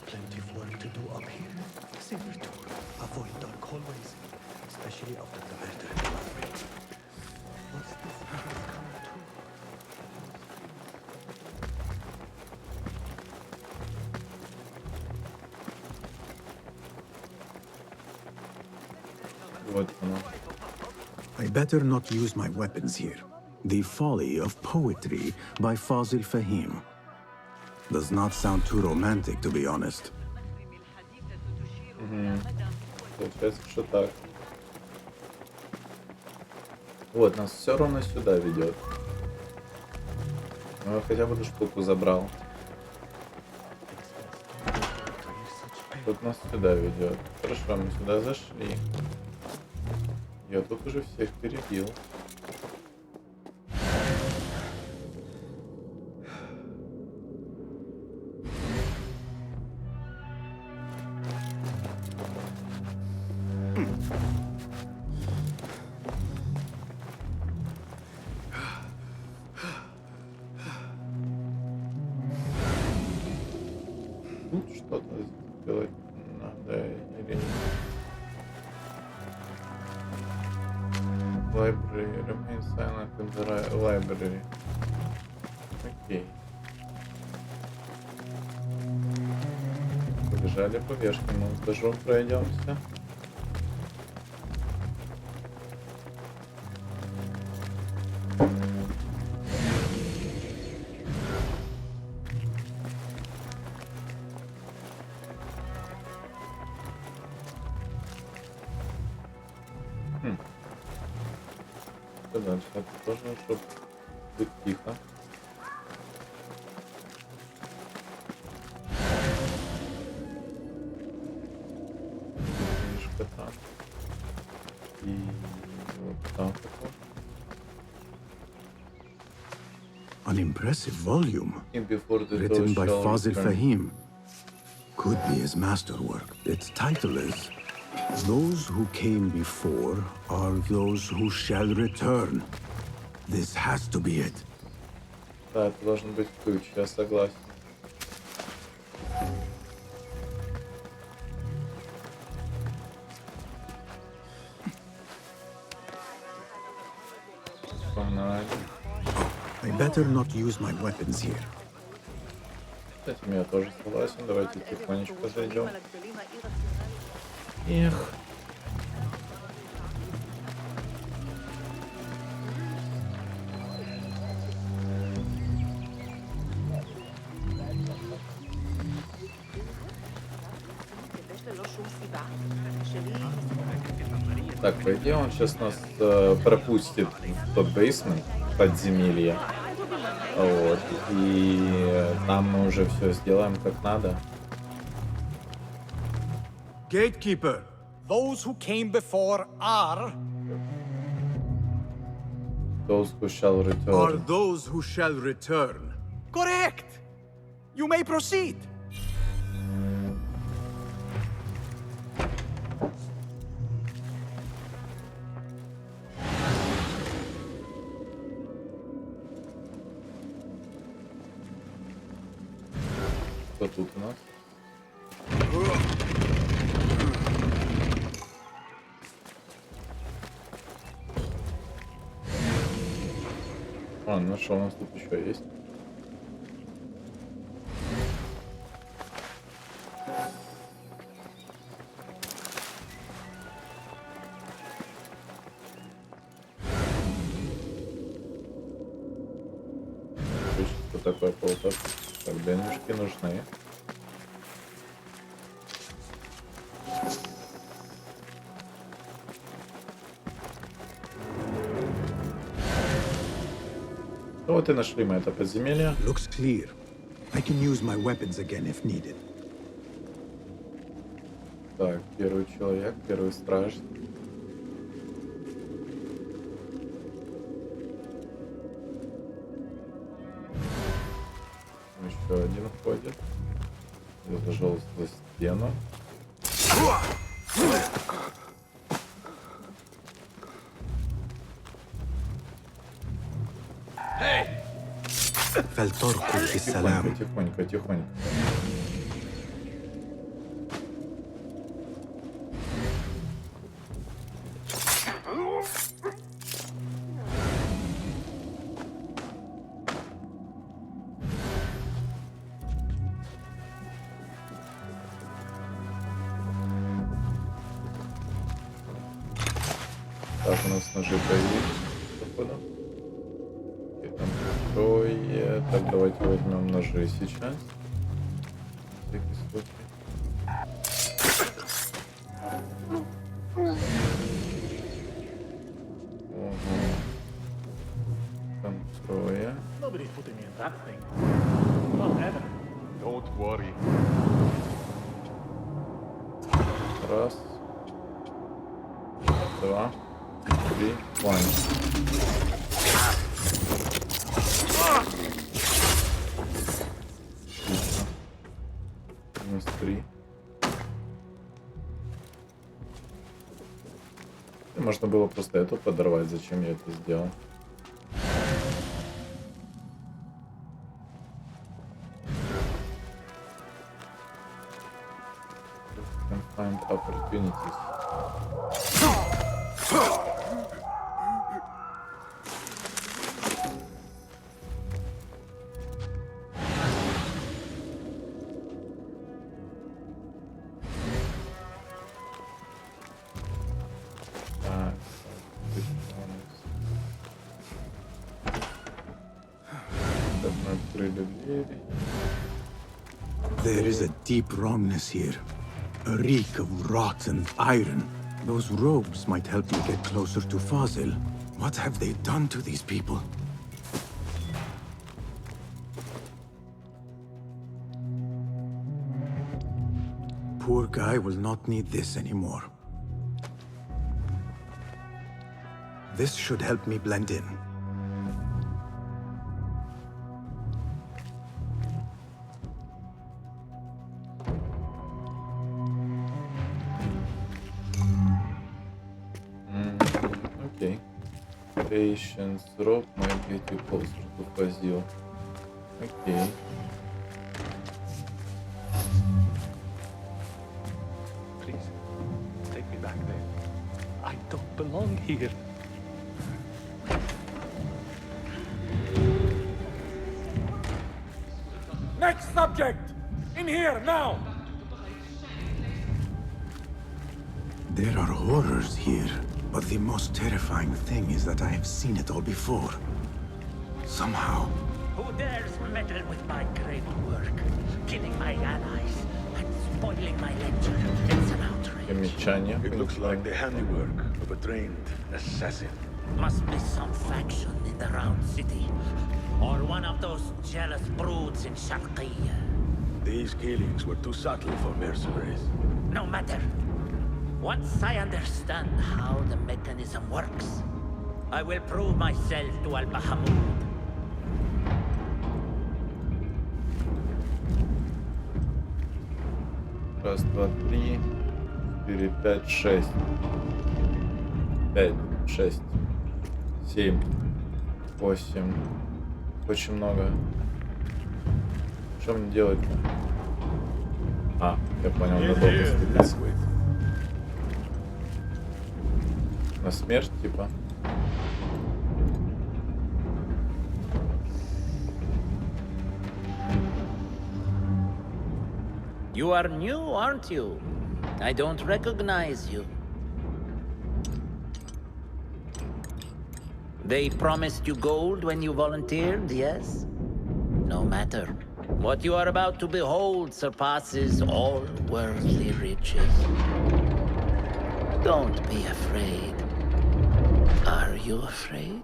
Plenty of work to do up here. Safer to avoid dark hallways, especially after the murder in the library. What's this place coming to? Вот оно. I better not use my weapons here. The Folly of Poetry by Fazil Fahim. Does not sound too romantic, to be honest. Получается, что так. Вот, нас все равно сюда ведет. Но я хотя бы эту штуку забрал. Тут нас сюда ведет. Хорошо, мы сюда зашли. Я тут уже всех перебил. Тут что-то сделать надо или нет. Library, remain silent in the library. Окей. Побежали по верхнему этажу, пройдемся. Дальше это тоже, чтобы быть тихо. Книжка там. И вот там такой. An impressive volume, And before the written by shall Fazil return. Fahim. Could be his masterwork. Its title is Those Who Came Before Are Those Who Shall Return. This has to be it. Да, это должен быть ключ, я согласен. Погнали. I better not use my weapons here. С этим я тоже согласен. Давайте тихонечко зайдем. Эх. Так, по идее он сейчас нас пропустит в тот бейсмент, подземелье. Вот. И там мы уже все сделаем как надо. Gatekeeper, those who came before are... Those who shall return. Are those who shall return. Correct! You may proceed. Что тут у нас? А, ну что у нас тут еще есть? Что такое полтос? Так, денежки нужны. Вот и нашли мы это подземелье. Looks clear. I can use my weapons again if needed. Так, первый человек, первый страж. Еще один входит. Я зашел за стену. Тихонько, тихонько, тихонько. Так, у нас ножи появились, походу. Их там трое. Так, давайте возьмем ножи сейчас. На всякий случай. Ого. Там трое. Nobody's putting me in that thing. Not ever. Don't worry. Раз. Два. Три. План. Отлично. Минус 3. Можно было просто эту подорвать. Зачем я это сделал? Can find opportunities. There is a deep wrongness here. A reek of rotten iron. Those robes might help me get closer to Fazil. What have they done to these people? Poor guy will not need this anymore. This should help me blend in. Okay. Patience rope might get you closer to Fazil. Okay. Please, take me back there. I don't belong here. Next subject! In here, now! There are horrors here, but the most terrifying thing is that I have seen it all before. Somehow. Who dares meddle with my great work, killing my allies and spoiling my lecture? It's an outrage. It looks like the handiwork of a trained assassin. Must be some faction in the Round City, or one of those jealous broods in Sharqiyya. These killings were too subtle for mercenaries. No matter. Once I understand how the mechanism works, I will prove myself to Al-Bahamud. Раз, два, три, 4, 5, 6. 5, 6, 7, 8. Очень много. Что мне делать-то? А, я понял, надо долго стреляться. На смерть, типа. You are new, aren't you? I don't recognize you. They promised you gold when you volunteered, yes? No matter. What you are about to behold surpasses all worldly riches. Don't be afraid. Are you afraid?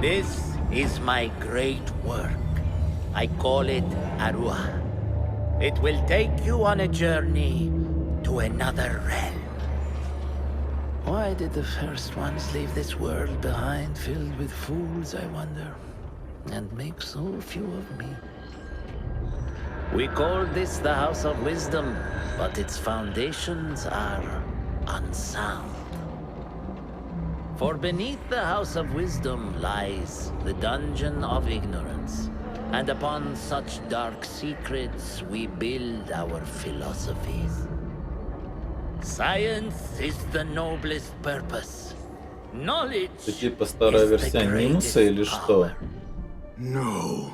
This is my great work. I call it Arua. It will take you on a journey to another realm. Why did the first ones leave this world behind, filled with fools, I wonder, and make so few of me? We call this the House of Wisdom, but its foundations are unsound. For beneath the House of Wisdom lies the Dungeon of Ignorance, and upon such dark secrets we build our philosophies. Science is the noblest purpose. Knowledge Это типа старая версия Нимса или что? No.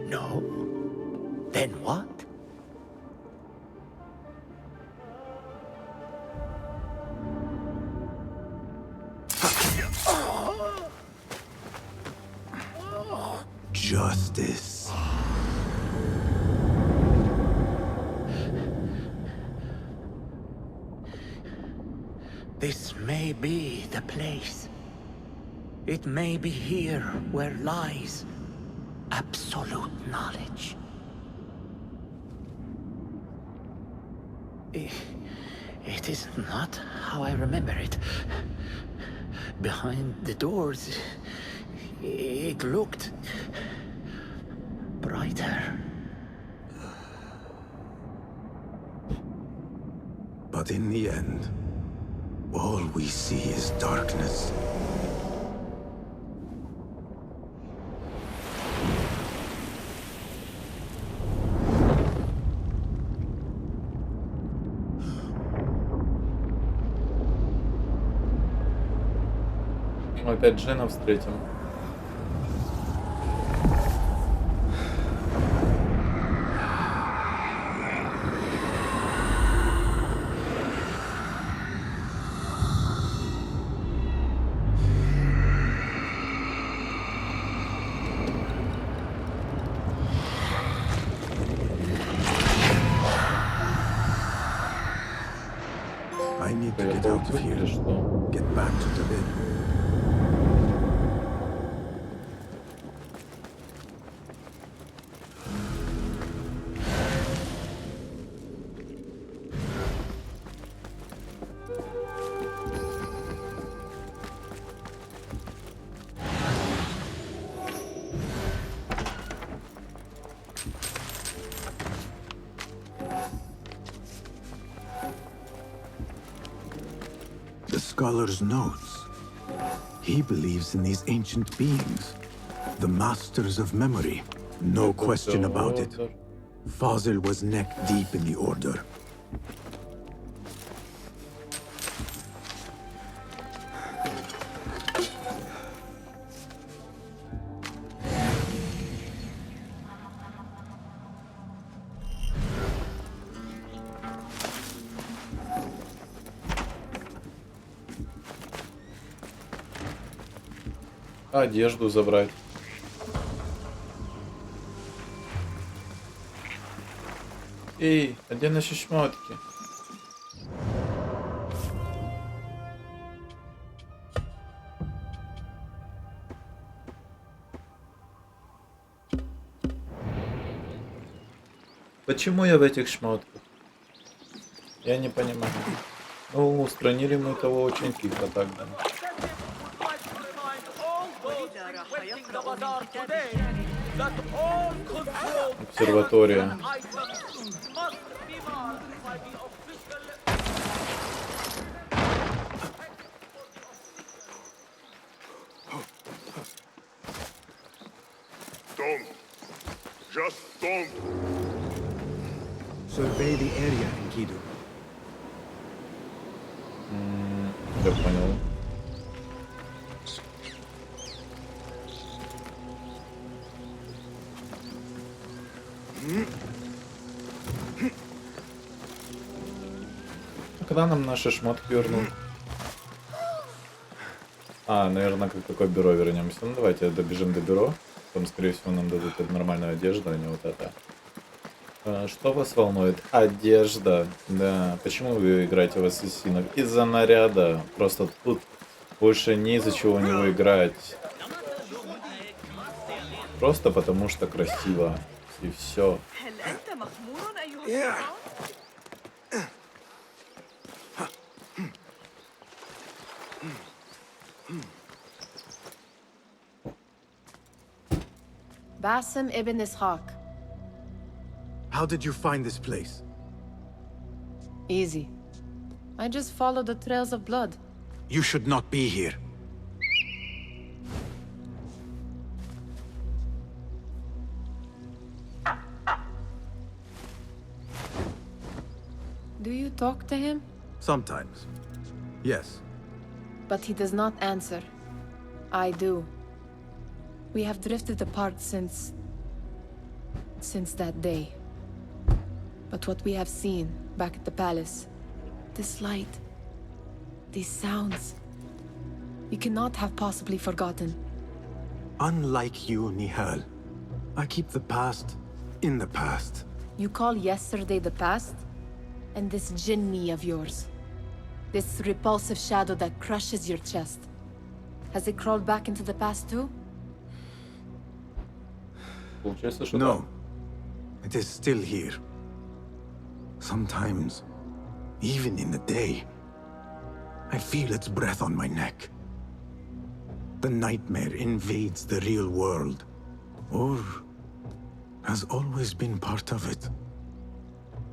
No? Then what? Justice. This may be the place. It may be here where lies absolute knowledge. It is not how I remember it. Behind the doors, it looked brighter. But in the end, all we see is darkness. Мы опять Джина встретим. I need to get out of here. Get back to the bed. The scholar's notes. He believes in these ancient beings, the masters of memory. No question about it. Fazil was neck deep in the order. Одежду забрать. Эй, а где наши шмотки? Почему я в этих шмотках? Я не понимаю. Ну, устранили мы того очень тихо тогда. Обсерватория. Don't. Just don't. Survey the area, Enkidu. Я понял. Когда нам наши шмотки вернут? Наверное, как такое бюро вернемся. Ну давайте добежим до бюро. Там, скорее всего, нам дадут нормальную одежду, а не вот это. Что вас волнует? Одежда. Да. Почему вы играете в ассасинов? Из-за наряда. Просто тут больше не из-за чего у него играть. Просто потому что красиво. И все. Basim ibn Ishaq. How did you find this place? Easy. I just followed the trails of blood. You should not be here. Do you talk to him? Sometimes. Yes. But he does not answer. I do. We have drifted apart since that day. But what we have seen back at the palace, this light, these sounds, we cannot have possibly forgotten. Unlike you, Nihal, I keep the past in the past. You call yesterday the past? And this jinni of yours, this repulsive shadow that crushes your chest, has it crawled back into the past too? No. It is still here. Sometimes, even in the day, I feel its breath on my neck. The nightmare invades the real world, or has always been part of it.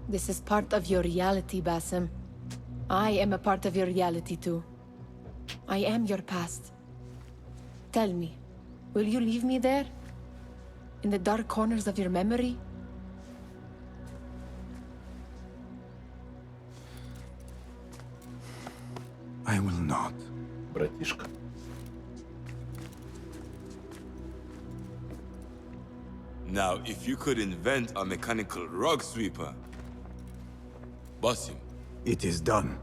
This is part of your reality, Basim. I am a part of your reality too. I am your past. Tell me, will you leave me there? In the dark corners of your memory? I will not. Братишка. Now, if you could invent a mechanical rug sweeper, Basim. It is done.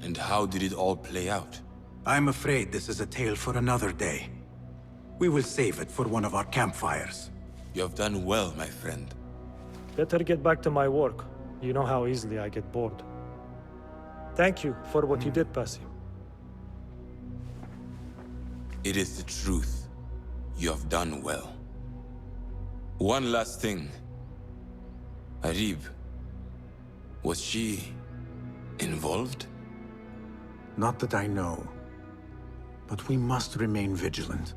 And how did it all play out? I'm afraid this is a tale for another day. We will save it for one of our campfires. You have done well, my friend. Better get back to my work. You know how easily I get bored. Thank you for what you did, Basim. It is the truth. You have done well. One last thing. Arib, was she involved? Not that I know. But we must remain vigilant.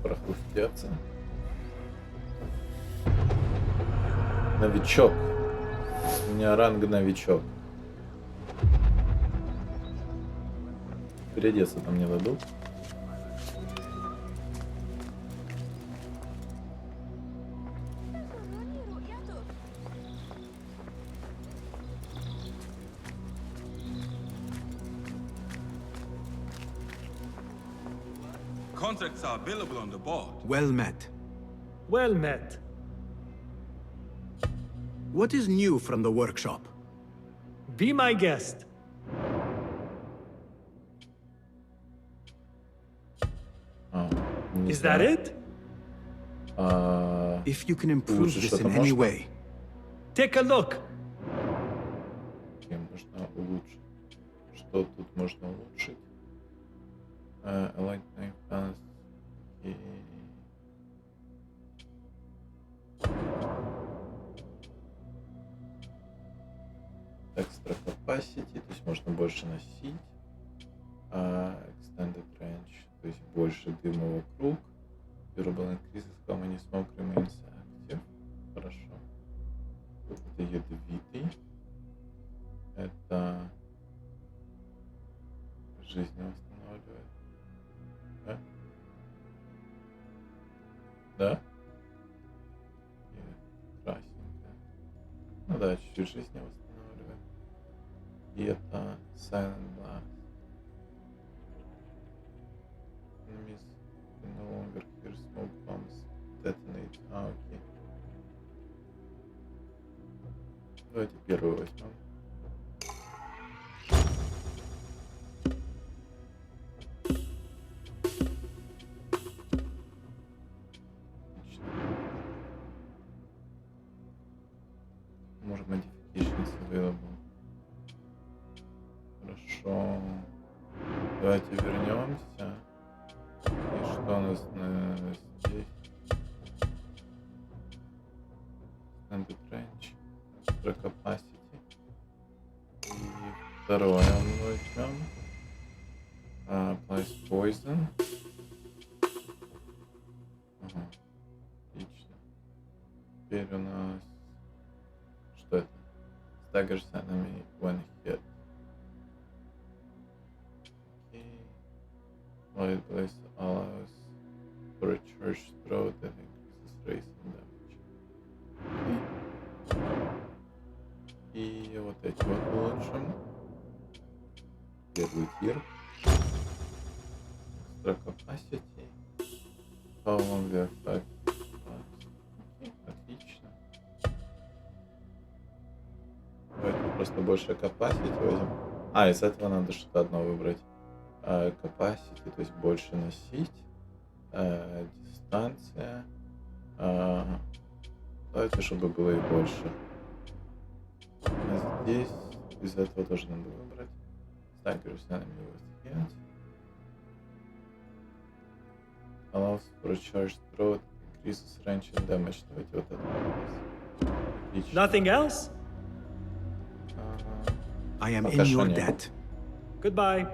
Прохрустятся. Новичок. У меня ранг новичок. Переодеться там не дадут. Contracts are available on the board. Well met. Well met. What is new from the workshop? Be my guest. Is that it? If you can improve улучшить this что-то in any можно? way, Take a look. Окей, можно улучшить. Что тут можно улучшить? Lightning fast. Окей. Extra capacity, то есть можно больше носить. Extended range, то есть больше дыма вокруг. Durable increases how many smoke remains active. Хорошо. Это ядовитый. Это жизнь восстанавливает. Да? Да? И красненькая. Ну да, чуть-чуть жизни восстанавливает. И это Silent Blast. Enemies can no longer hear smoke bombs detonate. Окей. Давайте первую возьмем. Отлично. More modifications available. Хорошо. Давайте вернемся. И что у нас здесь? Standard range. Extra capacity. И второе мы возьмем. Place poison. Ага. Отлично. Теперь у нас... Что это? Staggers enemy when hit. Окей. Light blaze allows for a charge throw that increases racing damage. Окей. И вот эти вот улучшим. Первый тир. Extra capacity. How long the effect lasts. Окей, отлично. Давайте просто больше capacity возьмем. Из этого надо что-то одно выбрать. Capacity, то есть больше носить. Дистанция. Давайте, чтобы было и больше. А здесь из этого тоже надо выбрать. Staggers enemy with hit. Allows for a charge throw that increases range and damage. Давайте вот это. Отлично. Nothing else? I am Пока in что your нет. debt. Goodbye.